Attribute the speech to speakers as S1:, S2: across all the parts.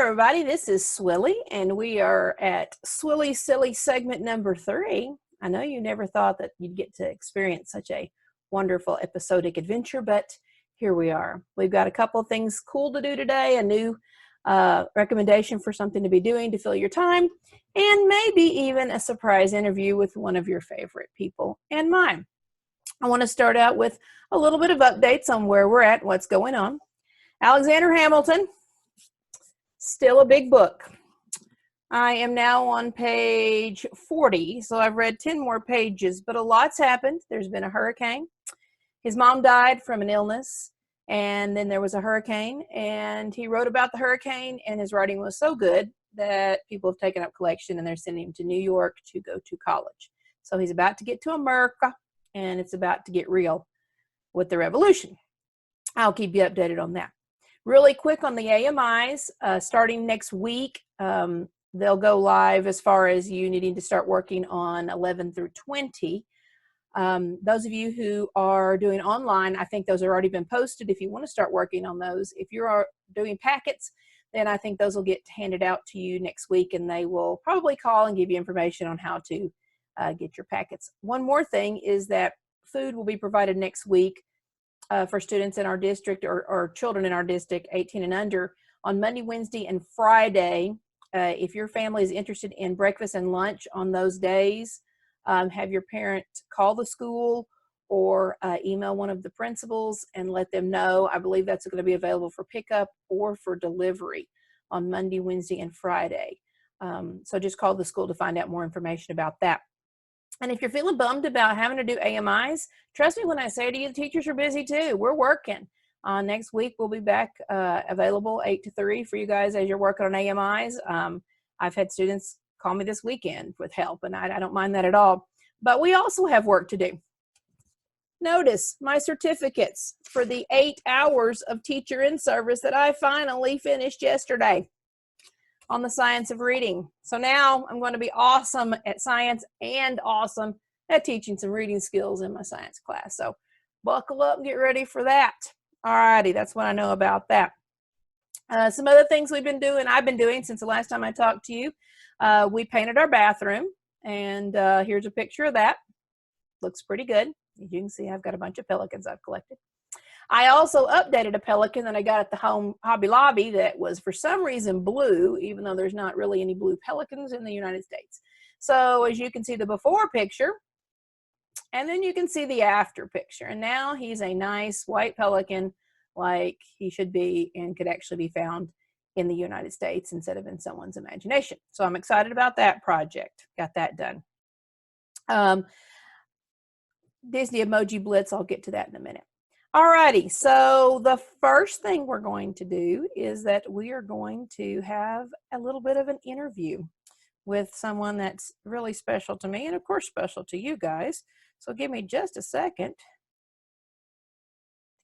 S1: everybody. This is Swilly, and we are at Swilly Silly segment number 3. I know you never thought that you'd get to experience such a wonderful episodic adventure, but here we are. We've got a couple of things cool to do today, a new recommendation for something to be doing to fill your time, and maybe even a surprise interview with one of your favorite people and mine. I want to start out with a little bit of updates on where we're at, what's going on. Alexander Hamilton, still a big book. I am now on page 40, so I've read 10 more pages, but a lot's happened. There's been a hurricane. His mom died from an illness, and then there was a hurricane, and he wrote about the hurricane, and his writing was so good that people have taken up collection, and they're sending him to New York to go to college. So he's about to get to America, and it's about to get real with the revolution. I'll keep you updated on that. Really quick on the AMIs, starting next week, they'll go live as far as you needing to start working on 11 through 20. Those of you who are doing online, I think those have already been posted. If you want to start working on those, if you're doing packets, then I think those will get handed out to you next week, and they will probably call and give you information on how to get your packets. One more thing is that food will be provided next week for students in our district or children in our district 18 and under on Monday, Wednesday, and Friday. If your family is interested in breakfast and lunch on those days, have your parent call the school or email one of the principals and let them know. I believe that's going to be available for pickup or for delivery on Monday, Wednesday, and Friday. So just call the school to find out more information about that. And if you're feeling bummed about having to do AMIs, trust me when I say to you, the teachers are busy too. We're working. Next week, we'll be back available 8 to 3 for you guys as you're working on AMIs. I've had students call me this weekend with help, and I don't mind that at all. But we also have work to do. Notice my certificates for the 8 hours of teacher in service that I finally finished yesterday on the science of reading. So now I'm going to be awesome at science and awesome at teaching some reading skills in my science class. So buckle up and get ready for that. Alrighty, that's what I know about that. Some other things I've been doing since the last time I talked to you. We painted our bathroom, and here's a picture of that. Looks pretty good. As you can see, I've got a bunch of pelicans I've collected. I also updated a pelican that I got at the Hobby Lobby that was for some reason blue, even though there's not really any blue pelicans in the United States. So as you can see the before picture, and then you can see the after picture. And now he's a nice white pelican like he should be and could actually be found in the United States instead of in someone's imagination. So I'm excited about that project. Got that done. Disney Emoji Blitz, I'll get to that in a minute. Alrighty, so the first thing we're going to do is that we are going to have a little bit of an interview with someone that's really special to me and of course special to you guys. So give me just a second to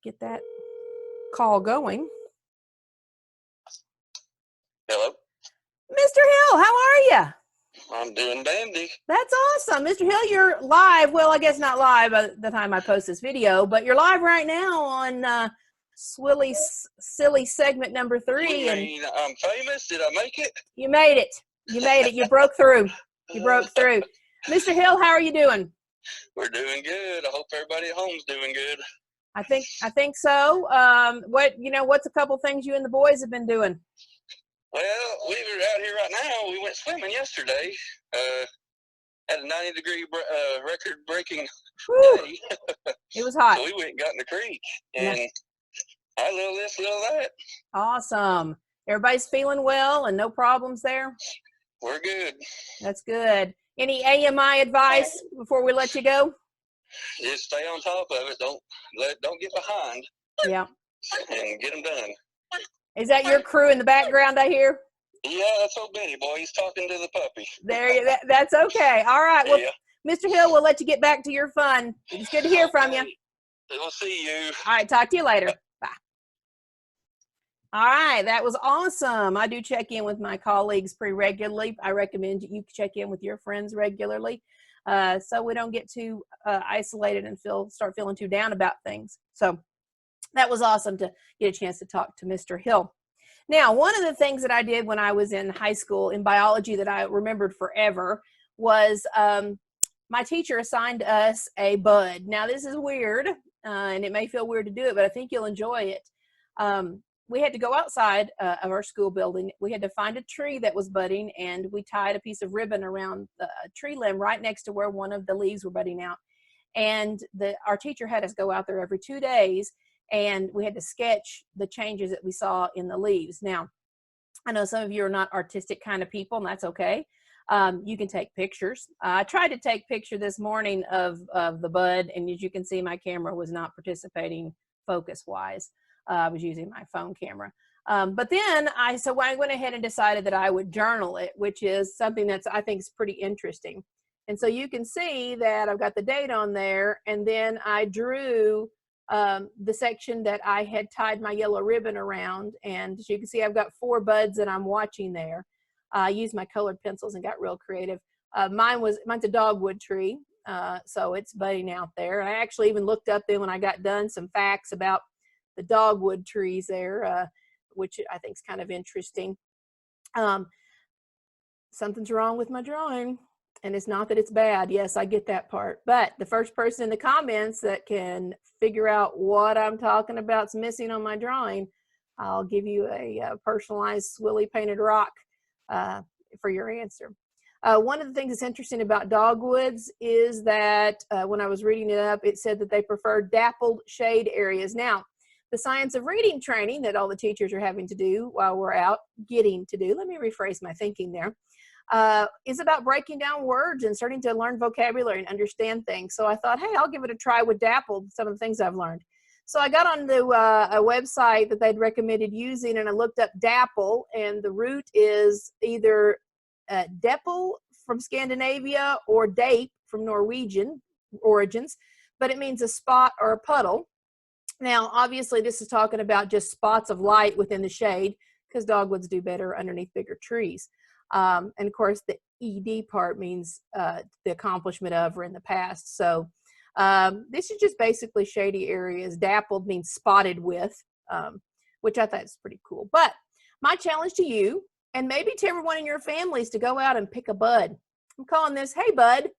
S1: get that call going.
S2: Hello.
S1: Mr. Hill, how are you?
S2: I'm doing dandy.
S1: That's awesome. Mr. Hill, you're live. Well, I guess not live at the time I post this video, but you're live right now on Swilly Silly segment number 3.
S2: You mean I'm famous? Did I make it?
S1: You made it. You made it. You broke through. You broke through. Mr. Hill, how are you doing?
S2: We're doing good. I hope everybody at home's doing good.
S1: I think so. What's a couple things you and the boys have been doing?
S2: Well, we were out here right now. We went swimming yesterday. Had a 90-degree record-breaking day.
S1: It was hot.
S2: So we went and got in the creek, and I little this, little that.
S1: Awesome. Everybody's feeling well and no problems there?
S2: We're good.
S1: That's good. Any AMI advice before we let you go?
S2: Just stay on top of it. Don't get behind.
S1: Yeah.
S2: And get them done.
S1: Is that your crew in the background I hear?
S2: Yeah, that's old Benny boy. He's talking to the puppy.
S1: That's okay. All right. Well,
S2: yeah.
S1: Mr. Hill, we'll let you get back to your fun. It's good to hear from you.
S2: We'll see you.
S1: All right. Talk to you later. Bye. All right. That was awesome. I do check in with my colleagues pretty regularly. I recommend you check in with your friends regularly so we don't get too isolated and start feeling too down about things. So that was awesome to get a chance to talk to Mr. Hill. Now, one of the things that I did when I was in high school in biology that I remembered forever was my teacher assigned us a bud. Now, this is weird, and it may feel weird to do it, but I think you'll enjoy it. We had to go outside of our school building. We had to find a tree that was budding, and we tied a piece of ribbon around the tree limb right next to where one of the leaves were budding out. And our teacher had us go out there every 2 days, and we had to sketch the changes that we saw in the leaves. Now, I know some of you are not artistic kind of people, and that's okay. You can take pictures. I tried to take a picture this morning of the bud, and as you can see, my camera was not participating focus-wise. I was using my phone camera. But then I went ahead and decided that I would journal it, which is something that's, I think, is pretty interesting. And so you can see that I've got the date on there, and then I drew the section that I had tied my yellow ribbon around. And as you can see, I've got 4 buds that I'm watching there. I used my colored pencils and got real creative. Mine's a dogwood tree, so it's budding out there. And I actually even looked up then when I got done some facts about the dogwood trees there, which I think is kind of interesting. Something's wrong with my drawing, and it's not that it's bad. Yes, I get that part. But the first person in the comments that can figure out what I'm talking about's missing on my drawing, I'll give you a personalized Swilly painted rock for your answer. One of the things that's interesting about dogwoods is that when I was reading it up, it said that they prefer dappled shade areas. Now, the science of reading training that all the teachers are having to do while we're out getting to do, let me rephrase my thinking there, is about breaking down words and starting to learn vocabulary and understand things. So I thought, hey, I'll give it a try with dappled, some of the things I've learned. So I got on the, a website that they'd recommended using, and I looked up dapple, and the root is either deppel from Scandinavia or dape from Norwegian origins, but it means a spot or a puddle. Now, obviously, this is talking about just spots of light within the shade, because dogwoods do better underneath bigger trees. And of course, the ED part means the accomplishment of or in the past. So this is just basically shady areas. Dappled means spotted with, which I thought is pretty cool. But my challenge to you, and maybe to everyone in your family, is to go out and pick a bud. I'm calling this Hey Bud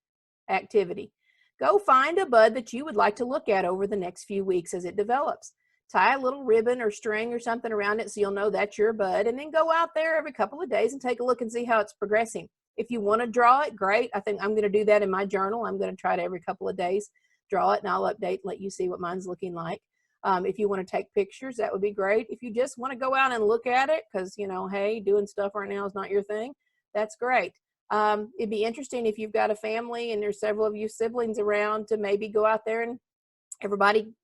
S1: activity. Go find a bud that you would like to look at over the next few weeks as it develops. Tie a little ribbon or string or something around it so you'll know that's your bud, and then go out there every couple of days and take a look and see how it's progressing. If you want to draw it, great. I think I'm going to do that in my journal. I'm going to try to every couple of days draw it, and I'll update and let you see what mine's looking like. If you want to take pictures, that would be great. If you just want to go out and look at it because, you know, hey, doing stuff right now is not your thing, that's great. It'd be interesting if you've got a family and there's several of you siblings around to maybe go out there and everybody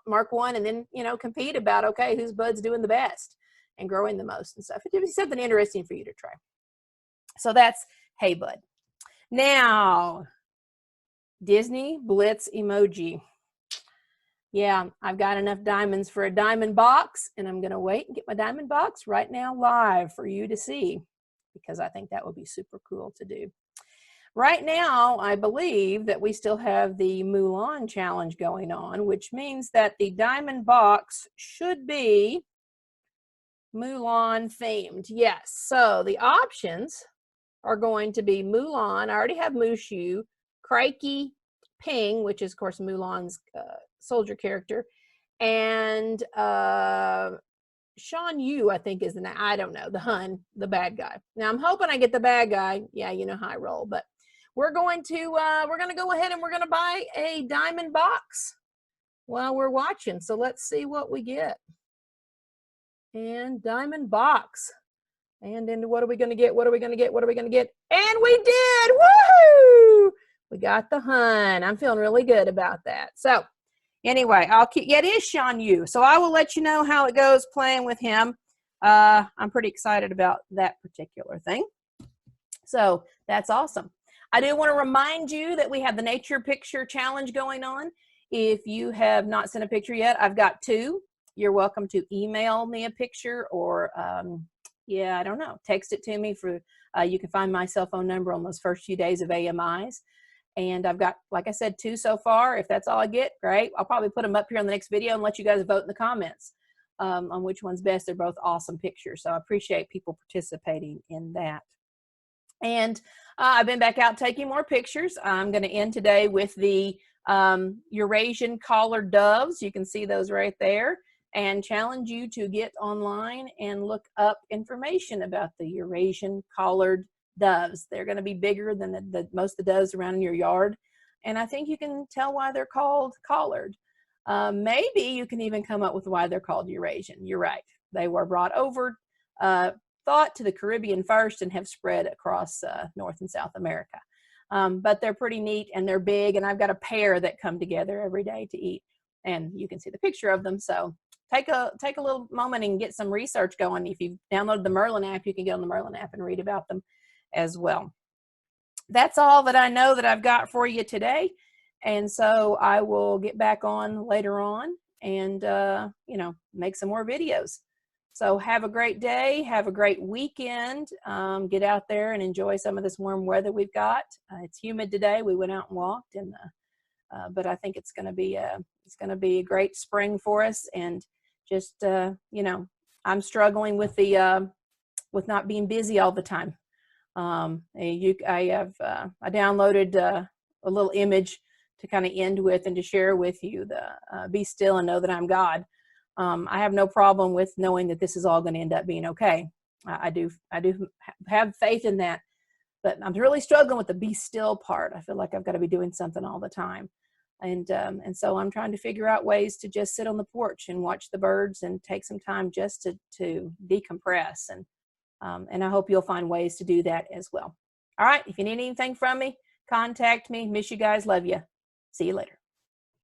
S1: mark one, and then, you know, compete about, okay, whose bud's doing the best and growing the most and stuff. It'd be something interesting for you to try. So that's Hey Bud. Now, Disney Blitz emoji. Yeah, I've got enough diamonds for a diamond box, and I'm going to wait and get my diamond box right now live for you to see, because I think that would be super cool to do. Right now, I believe that we still have the Mulan challenge going on, which means that the diamond box should be Mulan themed. Yes, so the options are going to be Mulan. I already have Mushu, Crikey, Ping, which is, of course, Mulan's soldier character, and Shan Yu, I think, is the name. I don't know, the Hun, the bad guy. Now, I'm hoping I get the bad guy. Yeah, you know how I roll, but we're going to go ahead and we're going to buy a diamond box while we're watching. So let's see what we get. And diamond box. And then what are we going to get? What are we going to get? What are we going to get? And we did! Woohoo! We got the Hun. I'm feeling really good about that. So anyway, it is Shan Yu. So I will let you know how it goes playing with him. I'm pretty excited about that particular thing. So that's awesome. I do want to remind you that we have the Nature Picture Challenge going on. If you have not sent a picture yet, I've got 2. You're welcome to email me a picture or, I don't know, text it to me. You can find my cell phone number on those first few days of AMIs. And I've got, like I said, 2 so far. If that's all I get, great. I'll probably put them up here on the next video and let you guys vote in the comments. on which one's best. They're both awesome pictures. So I appreciate people participating in that. And I've been back out taking more pictures. I'm going to end today with the Eurasian collared doves. You can see those right there, and challenge you to get online and look up information about the Eurasian collared doves. They're going to be bigger than most of the doves around in your yard, and I think you can tell why they're called collared. Maybe you can even come up with why they're called Eurasian. You're right. They were brought over, thought to the Caribbean first, and have spread across North and South America. But they're pretty neat, and they're big, and I've got a pair that come together every day to eat, and you can see the picture of them. So take a little moment and get some research going. If you've downloaded the Merlin app, you can get on the Merlin app and read about them as well. That's all that I know that I've got for you today, and so I will get back on later on and make some more videos. So have a great day. Have a great weekend. Get out there and enjoy some of this warm weather we've got. It's humid today. We went out and walked, and but I think it's going to be a great spring for us. And just I'm struggling with with not being busy all the time. I downloaded a little image to kind of end with and to share with you the be still and know that I'm God. I have no problem with knowing that this is all going to end up being okay. I do have faith in that, but I'm really struggling with the be still part. I feel like I've got to be doing something all the time. And so I'm trying to figure out ways to just sit on the porch and watch the birds and take some time just to decompress. And I hope you'll find ways to do that as well. All right. If you need anything from me, contact me. Miss you guys. Love you. See you later.